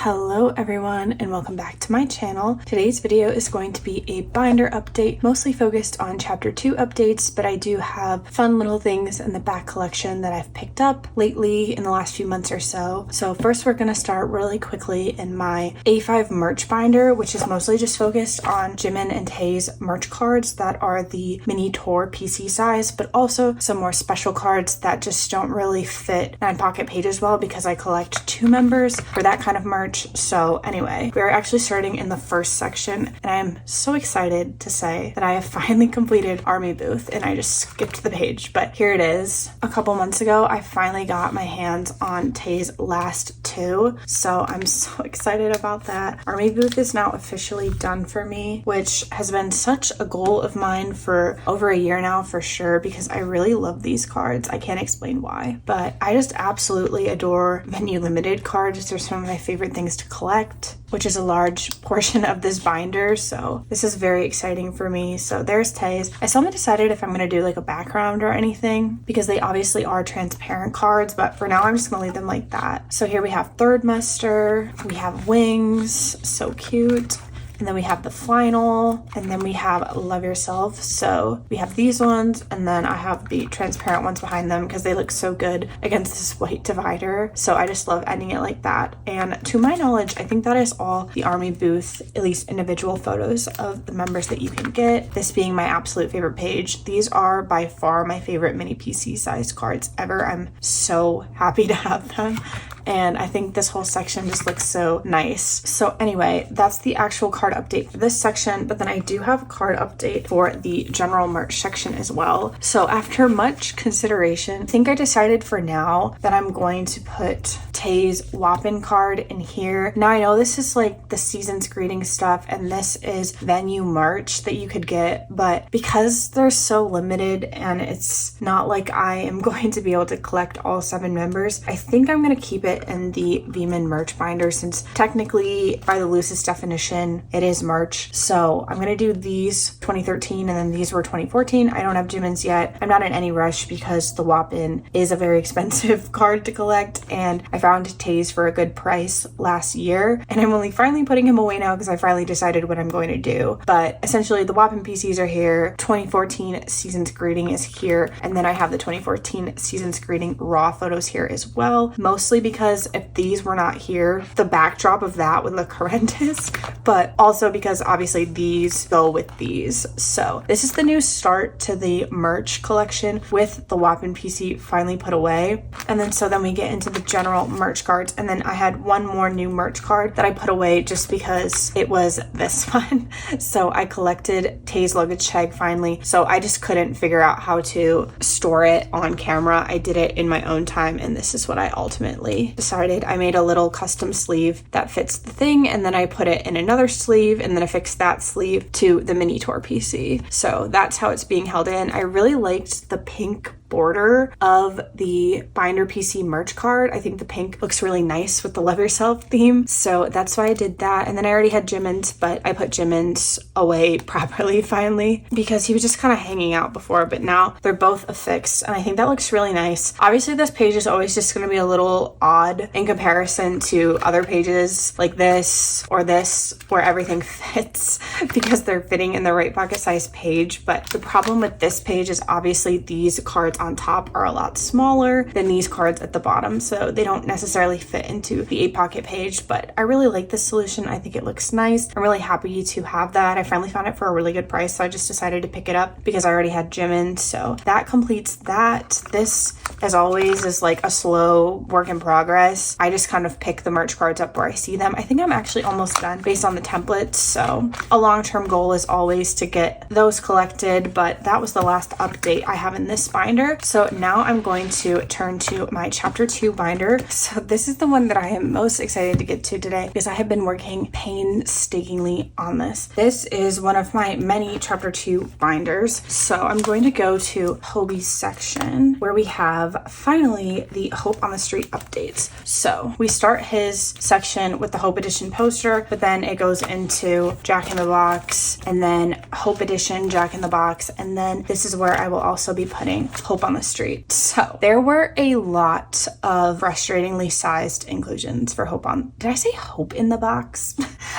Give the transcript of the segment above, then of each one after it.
Hello everyone and welcome back to my channel. Today's video is going to be a binder update, mostly focused on chapter 2 updates, but I do have fun little things in the back collection that I've picked up lately in the last few months or so. So first we're going to start really quickly in my A5 merch binder, which is mostly just focused on Jimin and Tae's merch cards that are the mini tour PC size, but also some more special cards that just don't really fit 9 pocket pages well because I collect 2 members for that kind of merch. So anyway, we're actually starting in the first section and I'm so excited to say that I have finally completed Army Booth and I just skipped the page, but here it is. A couple months ago, I finally got my hands on Tae's last 2, so I'm so excited about that. Army Booth is now officially done for me, which has been such a goal of mine for over a year now for sure because I really love these cards. I can't explain why, but I just absolutely adore Venue Limited cards. They're some of my favorite things to collect, which is a large portion of this binder, so this is very exciting for me. So there's Tae's. I still haven't decided if I'm going to do like a background or anything because they obviously are transparent cards, but for now I'm just going to leave them like that. So here we have Third Muster, we have Wings, so cute. And then we have the final, and then we have Love Yourself. So we have these ones, and then I have the transparent ones behind them because they look so good against this white divider. So I just love ending it like that. And to my knowledge, I think that is all the Army Booth, at least individual photos of the members that you can get. This being my absolute favorite page. These are by far my favorite mini PC sized cards ever. I'm so happy to have them. And I think this whole section just looks so nice. So anyway, that's the actual card update for this section, but then I do have a card update for the general merch section as well. So after much consideration, I think I decided for now that I'm going to put Tae's Wapin card in here. Now I know this is like the season's greeting stuff and this is venue merch that you could get, but because they're so limited and it's not like I am going to be able to collect all 7 members, I think I'm going to keep it in the Veeman merch binder since technically by the loosest definition it is merch. So I'm gonna do these 2013 and then these were 2014. I don't have Jimin's yet. I'm not in any rush because the Wapin is a very expensive card to collect and I found Tae's for a good price last year and I'm only finally putting him away now because I finally decided what I'm going to do. But essentially the Wapin PCs are here, 2014 season's greeting is here, and then I have the 2014 season's greeting raw photos here as well, mostly because if these were not here, the backdrop of that would look horrendous, but also because obviously these go with these. So this is the new start to the merch collection with the Wapin PC finally put away. And then we get into the general merch cards, and then I had one more new merch card that I put away just because it was this one. So I collected Tae's luggage tag finally, so I just couldn't figure out how to store it on camera. I did it in my own time and this is what I ultimately decided. I made a little custom sleeve that fits the thing and then I put it in another sleeve and then I fixed that sleeve to the mini tour PC. So that's how it's being held in. I really liked the pink border of the binder PC merch card. I think the pink looks really nice with the Love Yourself theme, so that's why I did that. And then I already had Jimin's, but I put Jimin's away properly finally because he was just kind of hanging out before, but now they're both affixed and I think that looks really nice. Obviously this page is always just going to be a little odd in comparison to other pages like this or this where everything fits because they're fitting in the right pocket size page, but the problem with this page is obviously these cards on top are a lot smaller than these cards at the bottom, so they don't necessarily fit into the 8 pocket page, but I really like this solution. I think it looks nice. I'm really happy to have that. I finally found it for a really good price, so I just decided to pick it up because I already had Jimin. So that completes that. This, as always, is like a slow work in progress. I just kind of pick the merch cards up where I see them. I think I'm actually almost done based on the templates, so a long-term goal is always to get those collected, but that was the last update I have in this binder. So now I'm going to turn to my chapter 2 binder. So this is the one that I am most excited to get to today because I have been working painstakingly on this. This is one of my many chapter 2 binders. So I'm going to go to Hobie's section where we have finally the Hope on the Street updates. So we start his section with the Hope Edition poster, but then it goes into Jack in the Box and then Hope Edition, Jack in the Box, and then this is where I will also be putting Hope Hope on the Street. So there were a lot of frustratingly sized inclusions for Hope on. Did I say Hope in the Box?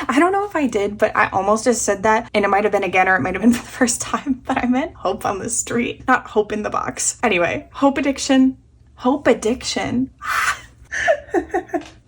I don't know if I did, but I almost just said that, and it might have been again, or it might have been for the first time, but I meant Hope on the Street, not Hope in the Box. Anyway, Hope Addiction.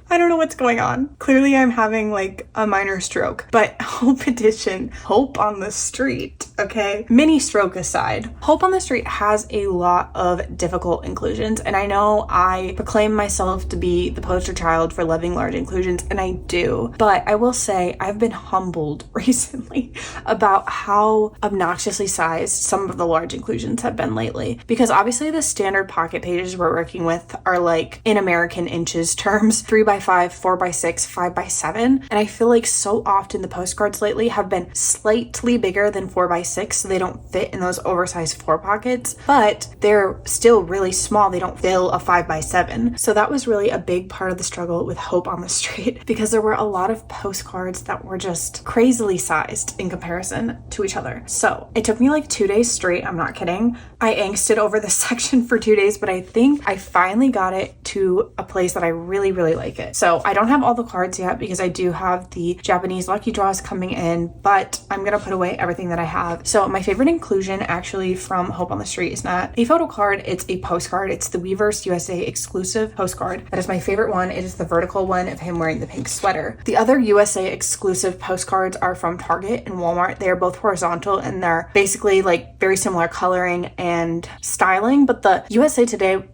I don't know what's going on. Clearly I'm having like a minor stroke, but Hope Edition, Hope on the Street, okay? Mini stroke aside, Hope on the Street has a lot of difficult inclusions, and I know I proclaim myself to be the poster child for loving large inclusions, and I do, but I will say I've been humbled recently about how obnoxiously sized some of the large inclusions have been lately, because obviously the standard pocket pages we're working with are like in American inches terms, 3x5, 4x6, 5x7, and I feel like so often the postcards lately have been slightly bigger than 4x6, so they don't fit in those oversized 4 pockets, but they're still really small. They don't fill a 5x7. So that was really a big part of the struggle with Hope on the Street, because there were a lot of postcards that were just crazily sized in comparison to each other. So it took me like 2 days straight, I'm not kidding. I angsted over this section for 2 days, but I think I finally got it to a place that I really, really like it. So I don't have all the cards yet because I do have the Japanese lucky draws coming in, but I'm gonna put away everything that I have. So my favorite inclusion actually from Hope on the Street is not a photo card, it's a postcard. It's the Weverse USA exclusive postcard. That is my favorite one. It is the vertical one of him wearing the pink sweater. The other USA exclusive postcards are from Target and Walmart. They are both horizontal and they're basically like very similar coloring and styling, but the USA Today,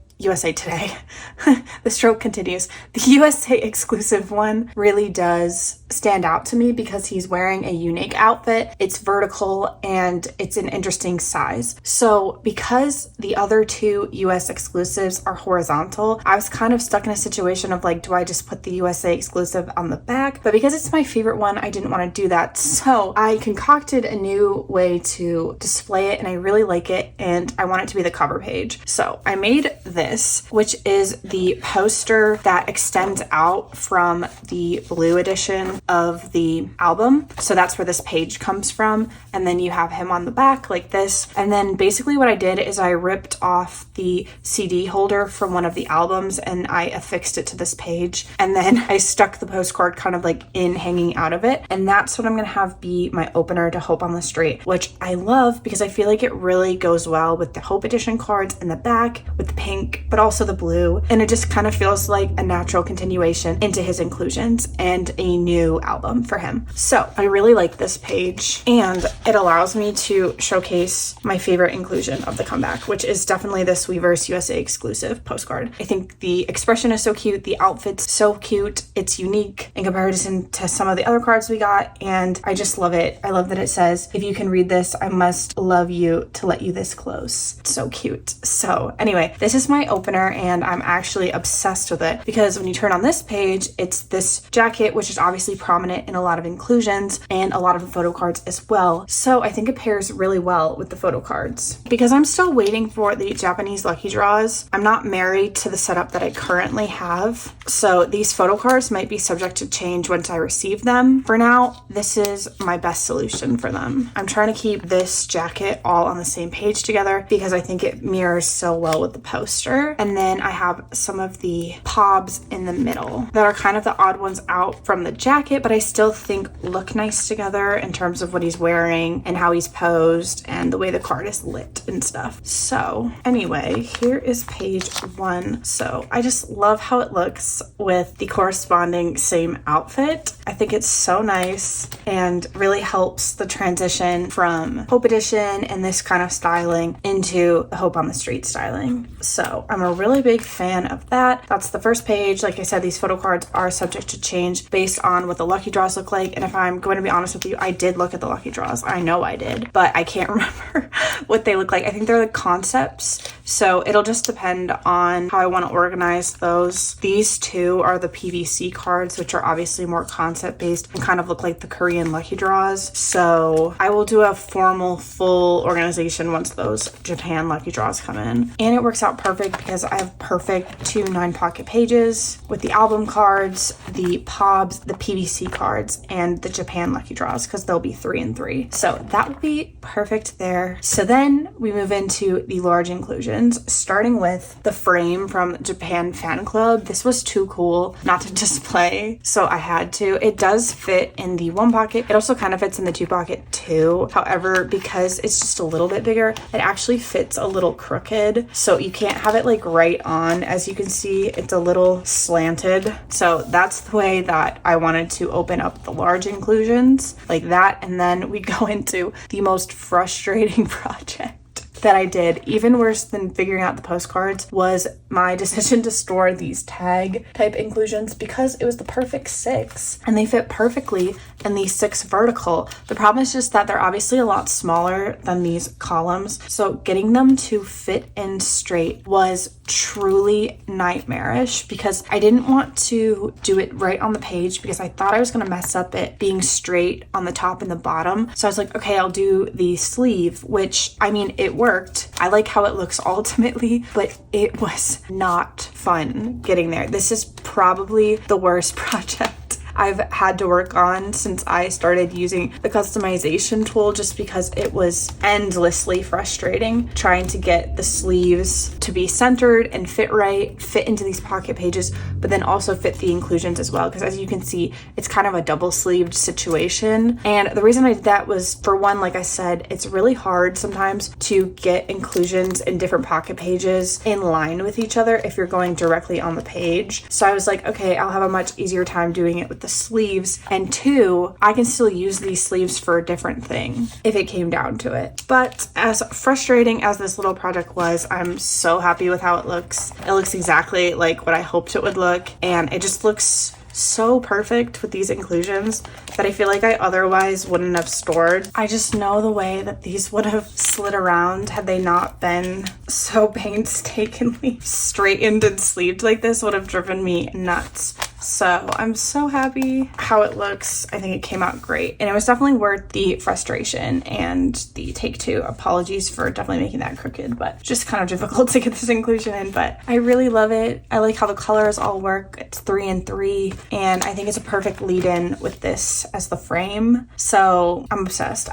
the stroke continues. The USA exclusive one really does stand out to me because he's wearing a unique outfit. It's vertical and it's an interesting size. So because the other two US exclusives are horizontal, I was kind of stuck in a situation of like, do I just put the USA exclusive on the back? But because it's my favorite one, I didn't want to do that. So I concocted a new way to display it and I really like it and I want it to be the cover page. So I made this, which is the poster that extends out from the blue edition of the album. So that's where this page comes from. And then you have him on the back like this. And then basically what I did is I ripped off the CD holder from one of the albums and I affixed it to this page. And then I stuck the postcard kind of like in hanging out of it. And that's what I'm going to have be my opener to Hope on the Street, which I love because I feel like it really goes well with the Hope Edition cards in the back with the pink, but also the blue. And it just kind of feels like a natural continuation into his inclusions and a new album for him. So I really like this page and it allows me to showcase my favorite inclusion of the comeback, which is definitely this Weverse USA exclusive postcard. I think the expression is so cute. The outfit's so cute. It's unique in comparison to some of the other cards we got. And I just love it. I love that it says, if you can read this, I must love you to let you this close. It's so cute. So anyway, this is my opener and I'm actually obsessed with it because when you turn on this page, it's this jacket, which is obviously prominent in a lot of inclusions and a lot of the photo cards as well. So I think it pairs really well with the photo cards. Because I'm still waiting for the Japanese lucky draws, I'm not married to the setup that I currently have. So these photo cards might be subject to change once I receive them. For now, this is my best solution for them. I'm trying to keep this jacket all on the same page together because I think it mirrors so well with the poster. And then I have some of the pobs in the middle that are kind of the odd ones out from the jacket, but I still think look nice together in terms of what he's wearing and how he's posed and the way the card is lit and stuff. So anyway, here is page 1. So I just love how it looks with the corresponding same outfit. I think it's so nice and really helps the transition from Hope Edition and this kind of styling into the Hope on the Street styling. So I'm a really big fan of that. That's the first page. Like I said, these photo cards are subject to change based on what the lucky draws look like. And if I'm going to be honest with you, I did look at the lucky draws. I know I did, but I can't remember what they look like. I think they're the concepts. So it'll just depend on how I want to organize those. These two are the PVC cards, which are obviously more concept based and kind of look like the Korean lucky draws. So I will do a formal full organization once those Japan lucky draws come in. And it works out perfect because I have perfect 2 9-pocket pages with the album cards, the pobs, the PVC cards, and the Japan lucky draws because they'll be 3 and 3. So that would be perfect there. So then we move into the large inclusion. inclusions, starting with the frame from Japan Fan Club. This was too cool not to display, so I had to. It does fit in the one pocket. It also kind of fits in the two pocket too. However, because it's just a little bit bigger, it actually fits a little crooked, so you can't have it like right on. As you can see, it's a little slanted. So that's the way that I wanted to open up the large inclusions, like that. And then we go into the most frustrating project that I did. Even worse than figuring out the postcards was my decision to store these tag type inclusions, because it was the perfect 6 and they fit perfectly in the 6 vertical. The problem is just that they're obviously a lot smaller than these columns, so getting them to fit in straight was truly nightmarish, because I didn't want to do it right on the page because I thought I was going to mess up it being straight on the top and the bottom. So I was like, okay, I'll do the sleeve, which, I mean, it worked. I like how it looks ultimately, but it was not fun getting there. This is probably the worst project I've had to work on since I started using the customization tool, just because it was endlessly frustrating trying to get the sleeves to be centered and fit right, fit into these pocket pages, but then also fit the inclusions as well, because as you can see, it's kind of a double sleeved situation. And the reason I did that was, for one, like I said, it's really hard sometimes to get inclusions in different pocket pages in line with each other if you're going directly on the page. So I was like, okay, I'll have a much easier time doing it with the sleeves, and 2, I can still use these sleeves for a different thing if it came down to it. But as frustrating as this little project was, I'm so happy with how it looks. It looks exactly like what I hoped it would look, and it just looks so perfect with these inclusions that I feel like I otherwise wouldn't have stored. I just know the way that these would have slid around had they not been so painstakingly straightened and sleeved like this would have driven me nuts. So I'm so happy how it looks. I think it came out great, and it was definitely worth the frustration and the take 2. Apologies for definitely making that crooked, but just kind of difficult to get this inclusion in, but I really love it. I like how the colors all work. It's 3 and 3, and I think it's a perfect lead-in with this as the frame. So I'm obsessed.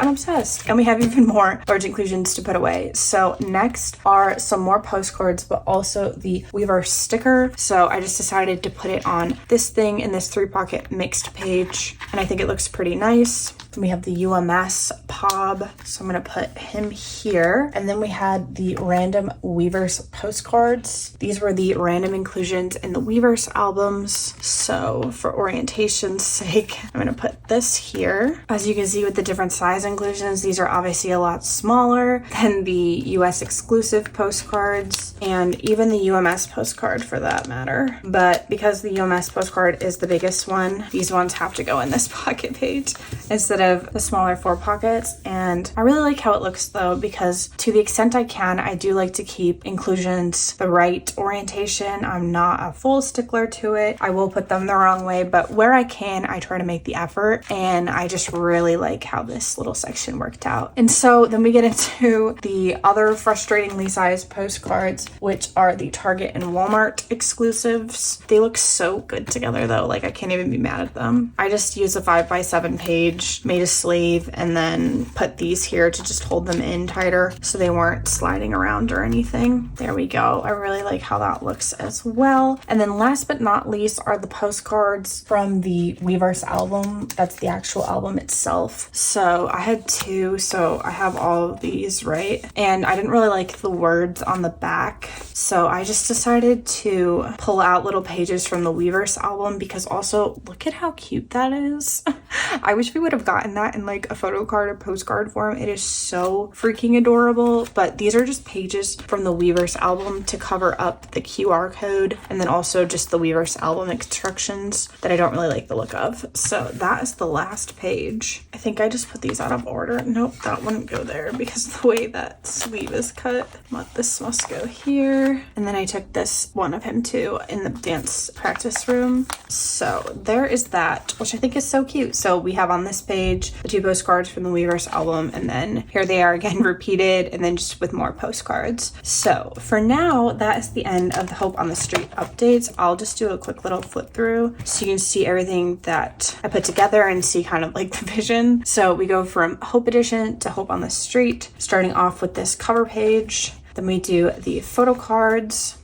And we have even more large inclusions to put away. So next are some more postcards, but also the Weaver sticker. So I just decided to put it on this thing in this 3 pocket mixed page, and I think it looks pretty nice. Then we have the UMS Pob, so I'm going to put him here. And then we had the random Weavers postcards. These were the random inclusions in the Weavers albums. So for orientation's sake, I'm going to put this here. As you can see with the different size inclusions, these are obviously a lot smaller than the US exclusive postcards, and even the UMS postcard for that matter. But because the UMS postcard is the biggest one, these ones have to go in this pocket page instead of the smaller 4 pockets. And I really like how it looks though, because to the extent I can, I do like to keep inclusions the right orientation. I'm not a full stickler to it. I will put them the wrong way, but where I can, I try to make the effort, and I just really like how this little section worked out. And so then we get into the other frustratingly sized postcards, which are the Target and Walmart exclusives. They look so good together though, like I can't even be mad at them. I just used a 5x7 page, made a sleeve, and then put these here to just hold them in tighter so they weren't sliding around or anything. There we go. I really like how that looks as well. And then last but not least are the postcards from the Weavers album. That's the actual album itself. So I had 2, so I have all of these, right? And I didn't really like the words on the back, so I just decided to pull out little pages from the Weavers album, because also look at how cute that is. I wish we would have gotten that in like a photo card or postcard form. It is so freaking adorable. But these are just pages from the Weavers album to cover up the QR code, and then also just the Weavers album instructions that I don't really like the look of. So that is the last page. I think I just put these out of order. Nope, that wouldn't go there because of the way that sleeve is cut. But this must go here. And then I took this one of him too in the dance practice room. So there is that, which I think is so cute. So we have on this page the 2 postcards from the Weavers album, and then here they are again repeated, and then just with more postcards. So for now, that is the end of the Hope on the Street updates. I'll just do a quick little flip through so you can see everything that I put together and see kind of like the vision. So we go from Hope Edition to Hope on the Street, starting off with this cover page. Then we do the photocards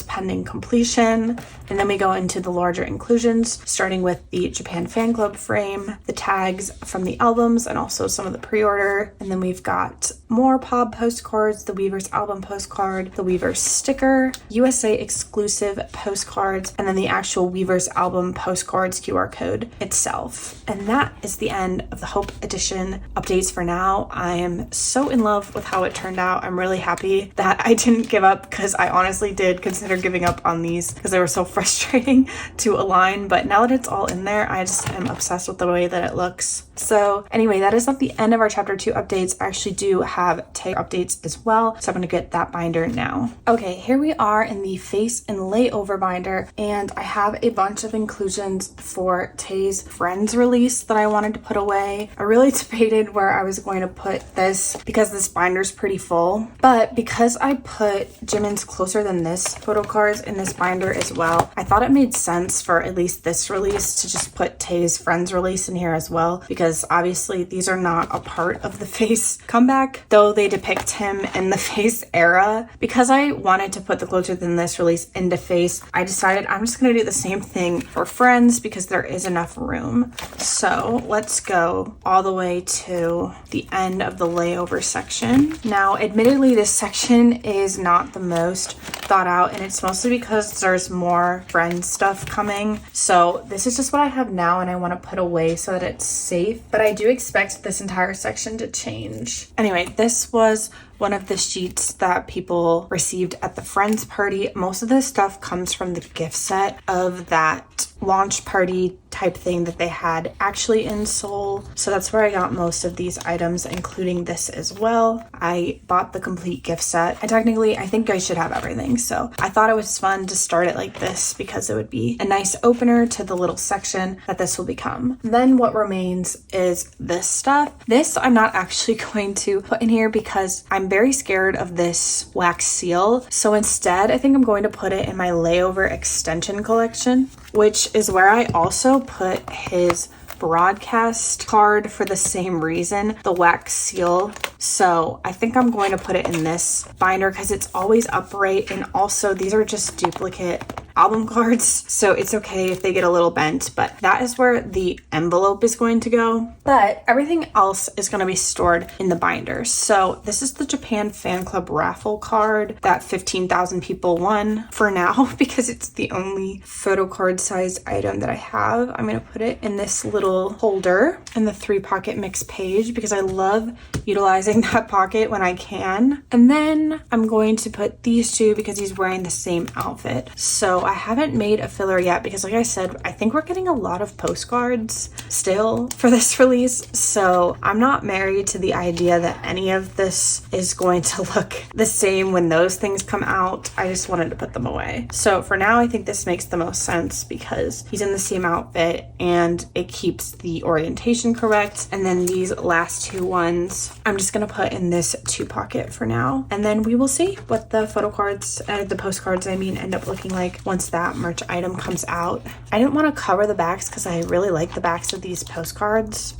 pending completion, and then we go into the larger inclusions, starting with the Japan fan club frame, the tags from the albums, and also some of the pre-order. And then we've got more POB postcards, the Weaver's album postcard, the Weaver's sticker, USA exclusive postcards, and then the actual Weaver's album postcards QR code itself. And that is the end of the Hope Edition updates for now. I am so in love with how it turned out. I'm really happy that I didn't give up, because I honestly did consider giving up on these because they were so frustrating to align, but now that it's all in there, I just am obsessed with the way that it looks. So anyway, that is not the end of our chapter 2 updates. I actually do have tag updates as well, so I'm going to get that binder now. Okay, here we are in the face and layover binder, and I have a bunch of inclusions for Tae's Friends release that I wanted to put away. I really debated where I was going to put this because this binder's pretty full, but because I put Jimin's Closer Than This photo cards in this binder as well, I thought it made sense for at least this release to just put Tae's Friends release in here as well, because obviously these are not a part of the face comeback, though they depict him in the face era. Because I wanted to put the Closer Than This release into face, I decided I'm just going to do the same thing for Friends because there is enough room. So let's go all the way to the end of the layover section. Now, admittedly, this section is not the most thought out, and it's mostly because there's more Friends stuff coming. So this is just what I have now, and I want to put away so that it's safe, but I do expect this entire section to change. Anyway, this was one of the sheets that people received at the Friends party. Most of this stuff comes from the gift set of that launch party type thing that they had actually in Seoul. So that's where I got most of these items, including this as well. I bought the complete gift set, and technically I think I should have everything. So I thought it was fun to start it like this because it would be a nice opener to the little section that this will become. Then what remains is this stuff. This I'm not actually going to put in here because I'm very scared of this wax seal. So instead, I think I'm going to put it in my layover extension collection, which is where I also put his broadcast card for the same reason, the wax seal. So I think I'm going to put it in this binder because it's always upright, and also these are just duplicate album cards, so it's okay if they get a little bent, but that is where the envelope is going to go. But everything else is going to be stored in the binder. So this is the Japan Fan Club raffle card that 15,000 people won for now because it's the only photo card sized item that I have. I'm going to put it in this little holder in the 3-pocket mix page because I love utilizing that pocket when I can. And then I'm going to put these two because he's wearing the same outfit. So I haven't made a filler yet because, like I said, I think we're getting a lot of postcards still for this release. So I'm not married to the idea that any of this is going to look the same when those things come out. I just wanted to put them away. So for now, I think this makes the most sense because he's in the same outfit and it keeps the orientation correct. And then these last two ones, I'm just going to put in this 2-pocket for now. And then we will see what the photo cards, the postcards, I mean, end up looking like once that merch item comes out. I didn't want to cover the backs because I really like the backs of these postcards.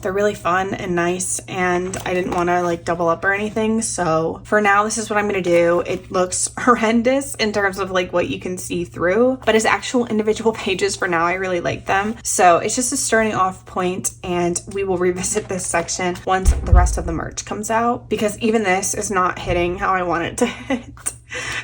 They're really fun and nice, and I didn't want to like double up or anything. So for now, this is what I'm going to do. It looks horrendous in terms of like what you can see through, but as actual individual pages for now, I really like them. So it's just a starting off point, and we will revisit this section once the rest of the merch comes out, because even this is not hitting how I want it to hit.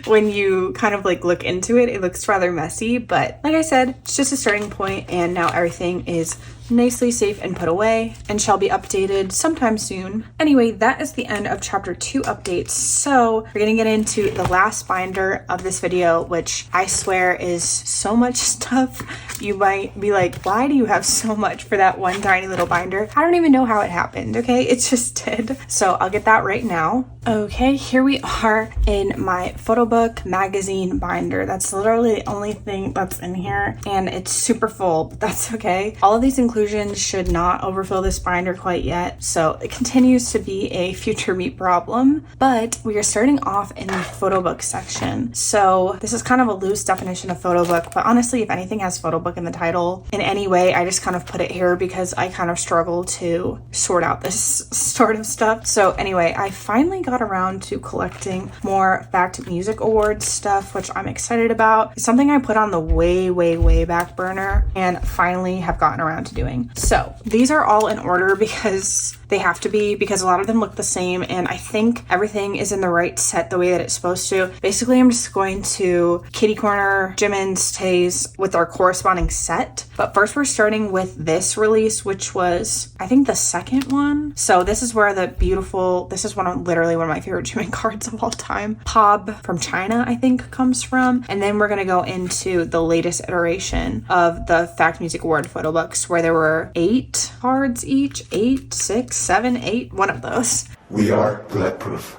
When you kind of like look into it, it looks rather messy, but like I said, it's just a starting point, and now everything is nicely safe and put away and shall be updated sometime soon. Anyway, that is the end of chapter 2 updates. So we're gonna get into the last binder of this video, which I swear is so much stuff. You might be like, why do you have so much for that one tiny little binder? I don't even know how it happened, okay? It just did. So I'll get that right now. Okay, here we are in my photo book magazine binder. That's literally the only thing that's in here, and it's super full, but that's okay. All of these inclusions should not overfill this binder quite yet, so it continues to be a future me problem. But we are starting off in the photo book section. So this is kind of a loose definition of photo book, but honestly, if anything has photo book in the title in any way, I just kind of put it here because I kind of struggle to sort out this sort of stuff. So anyway, I finally got around to collecting more Fact Music Awards stuff, which I'm excited about. It's something I put on the way back burner and finally have gotten around to doing. So these are all in order because they have to be, because a lot of them look the same, and I think everything is in the right set the way that it's supposed to. Basically, I'm just going to kitty corner Jimin's Tae's with our corresponding set. But first we're starting with this release, which was, I think, the second one. So this is where the beautiful, this is literally one of my favorite Jimin cards of all time. Pob from China, I think, comes from. And then we're going to go into the latest iteration of the Fact Music Award photo books, where there were 8 cards each, 8, 6, 7, 8, one of those. We are bulletproof.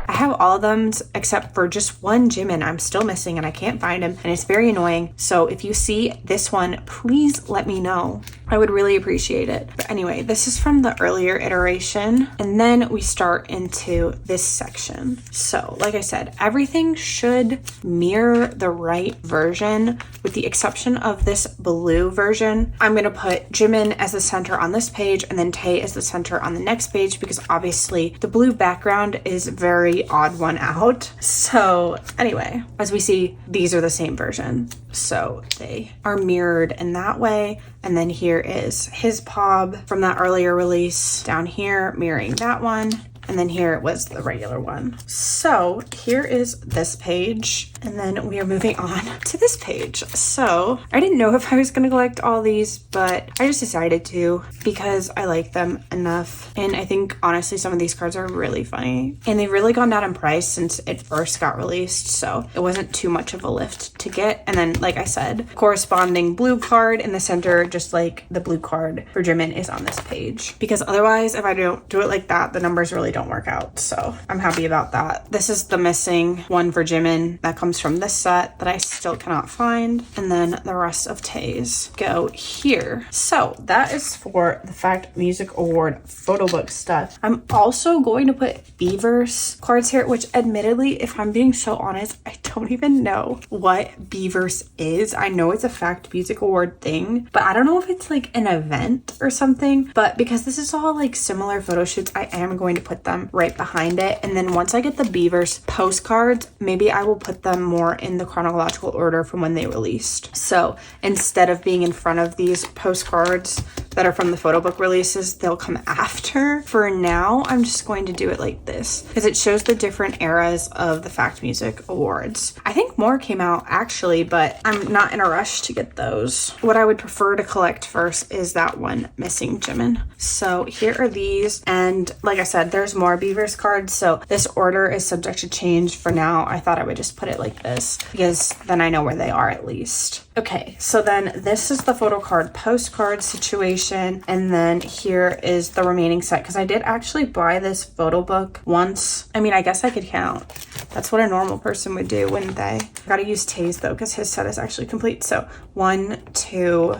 I have all of them except for just one Jimin I'm still missing, and I can't find him, and it's very annoying. So if you see this one, please let me know. I would really appreciate it. But anyway, this is from the earlier iteration, and then we start into this section. So like I said, everything should mirror the right version with the exception of this blue version. I'm going to put Jimin as the center on this page and then Tae as the center on the next page, because obviously the blue background is very odd one out. So anyway, as we see, these are the same version. So they are mirrored in that way. And then here is his Pob from that earlier release down here, mirroring that one. And then here it was the regular one. So here is this page, and then we are moving on to this page. So I didn't know if I was gonna collect all these, but I just decided to because I like them enough. And I think honestly, some of these cards are really funny, and they've really gone down in price since it first got released. So it wasn't too much of a lift to get. And then, like I said, corresponding blue card in the center, just like the blue card for Jimin is on this page. Because otherwise, if I don't do it like that, the numbers really don't work out. So I'm happy about that. This is the missing one for Jimin that comes from this set that I still cannot find. And then the rest of Tae's go here. So that is for the Fact Music Award photo book stuff. I'm also going to put Beavers cards here, which admittedly, if I'm being so honest, I don't even know what Beavers is. I know it's a Fact Music Award thing, but I don't know if it's like an event or something. But because this is all like similar photo shoots, I am going to put them right behind it. And then once I get the Beavers postcards, maybe I will put them more in the chronological order from when they released. So instead of being in front of these postcards that are from the photo book releases, they'll come after. For now, I'm just going to do it like this because it shows the different eras of the Fact Music Awards. I think more came out actually, but I'm not in a rush to get those. What I would prefer to collect first is that one missing Jimin. So here are these, and like I said, there's more Beavers cards, so this order is subject to change. For now, I thought I would just put it like this because then I know where they are at least. Okay, so then this is the photocard postcard situation, and then here is the remaining set because I did actually buy this photo book once. I mean, I guess I could count. That's what a normal person would do, wouldn't they? Gotta use Tae's though because his set is actually complete. So 1, 2,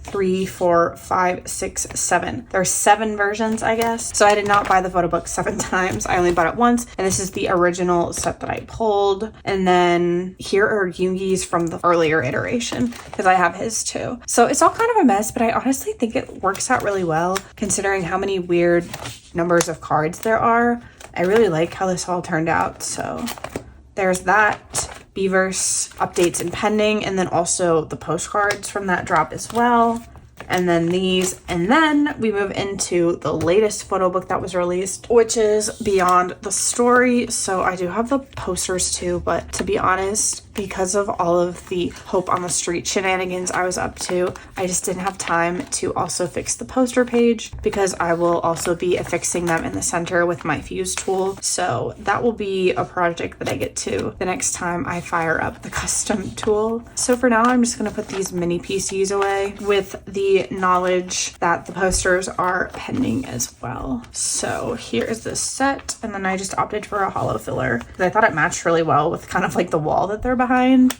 3, 4, 5, 6, 7. There's 7 versions, I guess. So I did not buy the photo book 7 times. I only bought it once. And this is the original set that I pulled. And then here are Yoongi's from the earlier iteration because I have his too. So it's all kind of a mess, but I honestly think it works out really well considering how many weird numbers of cards there are. I really like how this all turned out. So there's that. Beavers updates and pending, and then also the postcards from that drop as well, and then these, and then we move into the latest photo book that was released, which is Beyond the Story. So I do have the posters too, but to be honest, because of all of the Hope on the Street shenanigans I was up to, I just didn't have time to also fix the poster page because I will also be affixing them in the center with my fuse tool. So that will be a project that I get to the next time I fire up the custom tool. So for now, I'm just going to put these mini PCs away with the knowledge that the posters are pending as well. So here is the set, and then I just opted for a hollow filler because I thought it matched really well with kind of like the wall that they're behind.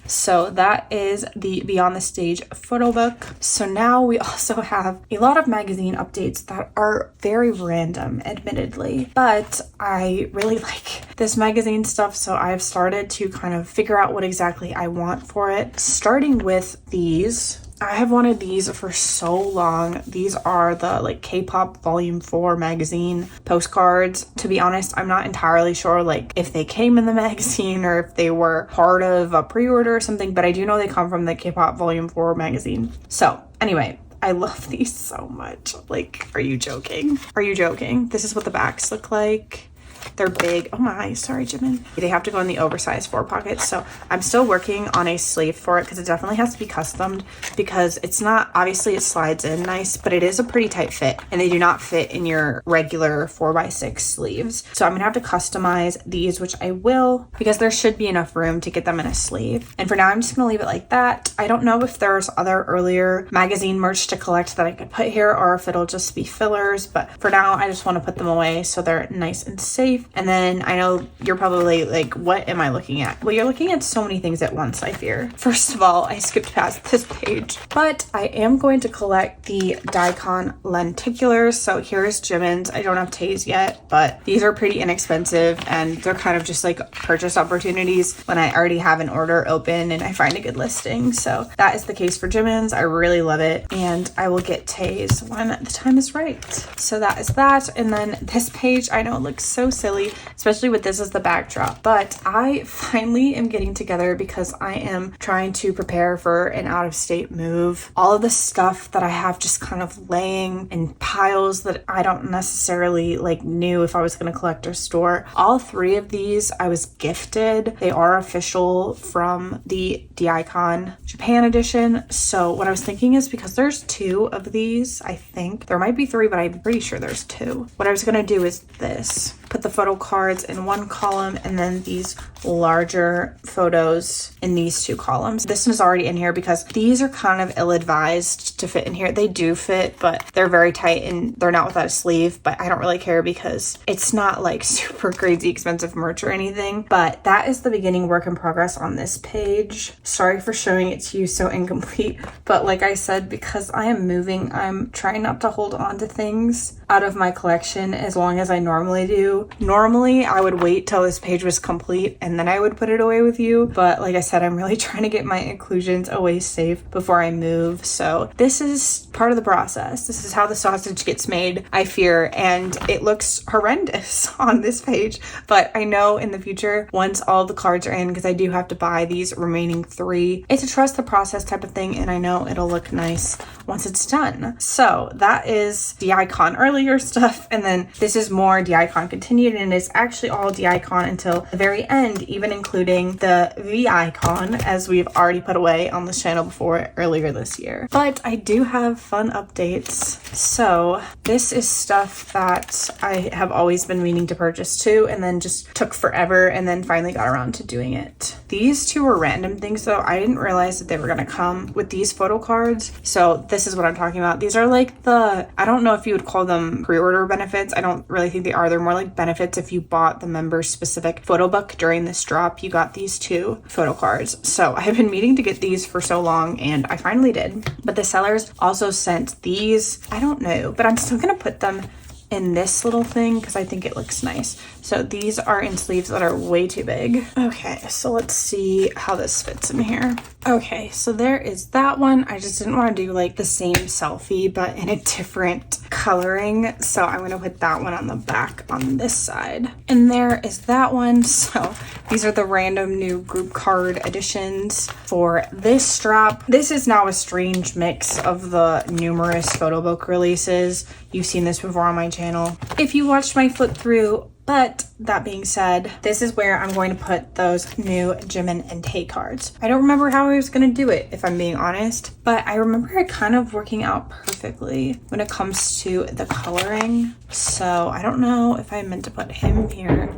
So that is the Beyond the Stage photo book. So now we also have a lot of magazine updates that are very random, admittedly, but I really like this magazine stuff, so I've started to kind of figure out what exactly I want for it, starting with these. I have wanted these for so long. These are the like K-pop volume 4 magazine postcards. To be honest, I'm not entirely sure like if they came in the magazine or if they were part of a pre-order or something, but I do know they come from the K-pop volume 4 magazine. So anyway, I love these so much. Like, are you joking? Are you joking? This is what the backs look like. They're big. Oh my, sorry, Jimin. They have to go in the oversized 4 pockets. So I'm still working on a sleeve for it because it definitely has to be customed because it's not, obviously it slides in nice, but it is a pretty tight fit and they do not fit in your regular 4x6 sleeves. So I'm gonna have to customize these, which I will, because there should be enough room to get them in a sleeve. And for now, I'm just gonna leave it like that. I don't know if there's other earlier magazine merch to collect that I could put here or if it'll just be fillers, but for now, I just wanna put them away so they're nice and safe. And then I know you're probably like, what am I looking at? Well, you're looking at so many things at once, I fear. First of all, I skipped past this page, but I am going to collect the Daikon lenticulars. So here's Jimin's. I don't have Tae's yet, but these are pretty inexpensive and they're kind of just like purchase opportunities when I already have an order open and I find a good listing. So that is the case for Jimin's. I really love it. And I will get Tae's when the time is right. So that is that. And then this page, I know it looks so silly, especially with this as the backdrop, but I finally am getting together because I am trying to prepare for an out-of-state move. All of the stuff that I have just kind of laying in piles that I don't necessarily like knew if I was going to collect or store. All 3 of these I was gifted. They are official from the Daikon Japan edition. So what I was thinking is, because there's 2 of these, I think there might be 3, but I'm pretty sure there's 2. What I was going to do is this. Put the photo cards in one column and then these larger photos in these 2 columns. This is already in here because these are kind of ill-advised to fit in here. They do fit, but they're very tight and they're not without a sleeve, but I don't really care because it's not like super crazy expensive merch or anything. But that is the beginning work in progress on this page. Sorry for showing it to you so incomplete, but like I said, because I am moving, I'm trying not to hold on to things out of my collection as long as I normally do. Normally, I would wait till this page was complete and then I would put it away with you. But like I said, I'm really trying to get my inclusions away safe before I move. So this is part of the process. This is how the sausage gets made, I fear. And it looks horrendous on this page. But I know in the future, once all the cards are in, because I do have to buy these remaining 3, it's a trust the process type of thing. And I know it'll look nice once it's done. So that is the Daikon earlier stuff. And then this is more Daikon continued, and it's actually all Daikon until the very end, even including the V-icon, as we've already put away on this channel before earlier this year. But I do have fun updates. So this is stuff that I have always been meaning to purchase too, and then just took forever and then finally got around to doing it. These 2 were random things though. I didn't realize that they were going to come with these photo cards. So this is what I'm talking about. These are like the, I don't know if you would call them pre-order benefits. I don't really think they are. They're more like benefits if you bought the members specific photo book during this drop. You got these 2 photo cards. So I have been meaning to get these for so long and I finally did. But the sellers also sent these. I don't know, but I'm still going to put them in this little thing because I think it looks nice. So these are in sleeves that are way too big. Okay, so let's see how this fits in here. Okay, so there is that one. I just didn't want to do like the same selfie but in a different coloring, so I'm going to put that one on the back on this side. And there is that one. So these are the random new group card editions for this strap. This is now a strange mix of the numerous photo book releases. You've seen this before on my channel. If you watched my flip through But that being said, this is where I'm going to put those new Jimin and Tae cards. I don't remember how I was going to do it, if I'm being honest, but I remember it kind of working out perfectly when it comes to the coloring. So I don't know if I meant to put him here.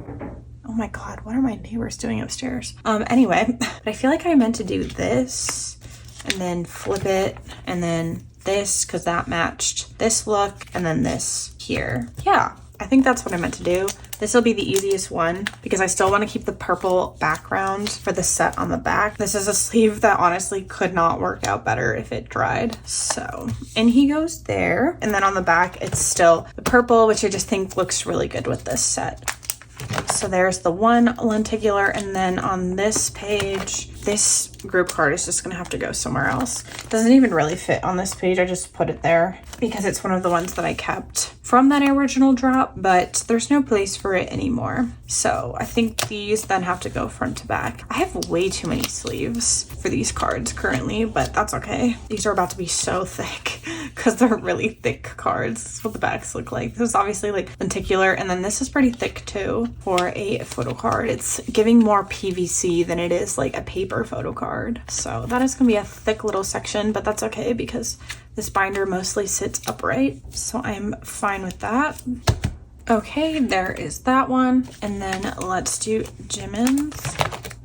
Oh my god, what are my neighbors doing upstairs? Anyway, but I feel like I meant to do this and then flip it and then this, because that matched this look, and then this here. Yeah, I think that's what I meant to do. This will be the easiest one because I still want to keep the purple background for the set on the back. This is a sleeve that honestly could not work out better if it dried. So, and he goes there. And then on the back, it's still the purple, which I just think looks really good with this set. So there's the one lenticular, and then on this page, this group card is just gonna have to go somewhere else. It doesn't even really fit on this page. I just put it there because it's one of the ones that I kept from that original drop, but there's no place for it anymore. So I think these then have to go front to back. I have way too many sleeves for these cards currently, but that's okay. These are about to be so thick because they're really thick cards. This is what the backs look like. This is obviously like lenticular, and then this is pretty thick too for a photo card. It's giving more PVC than it is like a paper photo card. So that is gonna be a thick little section, but that's okay because this binder mostly sits upright. So I'm fine with that. Okay, there is that one. And then let's do Jimin's.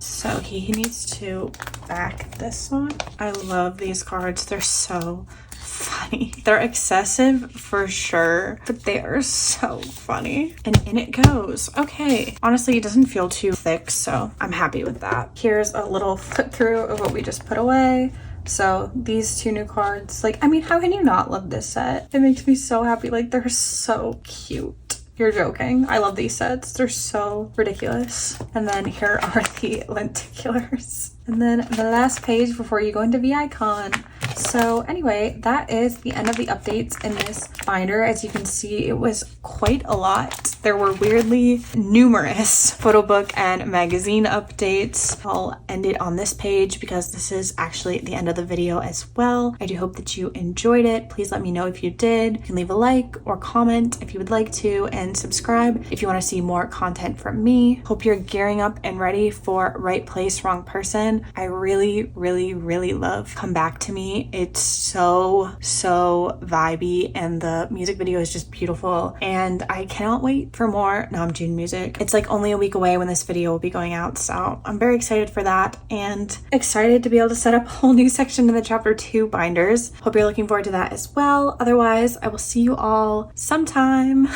So he needs to back this one. I love these cards. They're so funny. They're excessive for sure, but they are so funny. And in it goes. Okay. Honestly, it doesn't feel too thick, so I'm happy with that. Here's a little flip through of what we just put away. So these two new cards, like, I mean, how can you not love this set? It makes me so happy. Like, they're so cute. You're joking. I love these sets. They're so ridiculous. And then here are the lenticulars. And then the last page before you go into VICon. So anyway, that is the end of the updates in this binder. As you can see, it was quite a lot. There were weirdly numerous photo book and magazine updates. I'll end it on this page because this is actually the end of the video as well. I do hope that you enjoyed it. Please let me know if you did. You can leave a like or comment if you would like to, and subscribe if you want to see more content from me. Hope you're gearing up and ready for Right Place, Wrong Person. I really, really, really love Come Back to Me. It's so vibey, and the music video is just beautiful, and I cannot wait for more Namjoon music. It's like only a week away when this video will be going out, so I'm very excited for that and excited to be able to set up a whole new section in the chapter 2 binders. Hope you're looking forward to that as well. Otherwise, I will see you all sometime.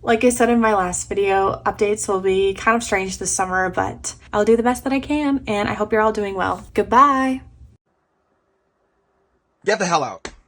Like I said in my last video, updates will be kind of strange this summer, but I'll do the best that I can, and I hope you're all doing well. Goodbye! Get the hell out.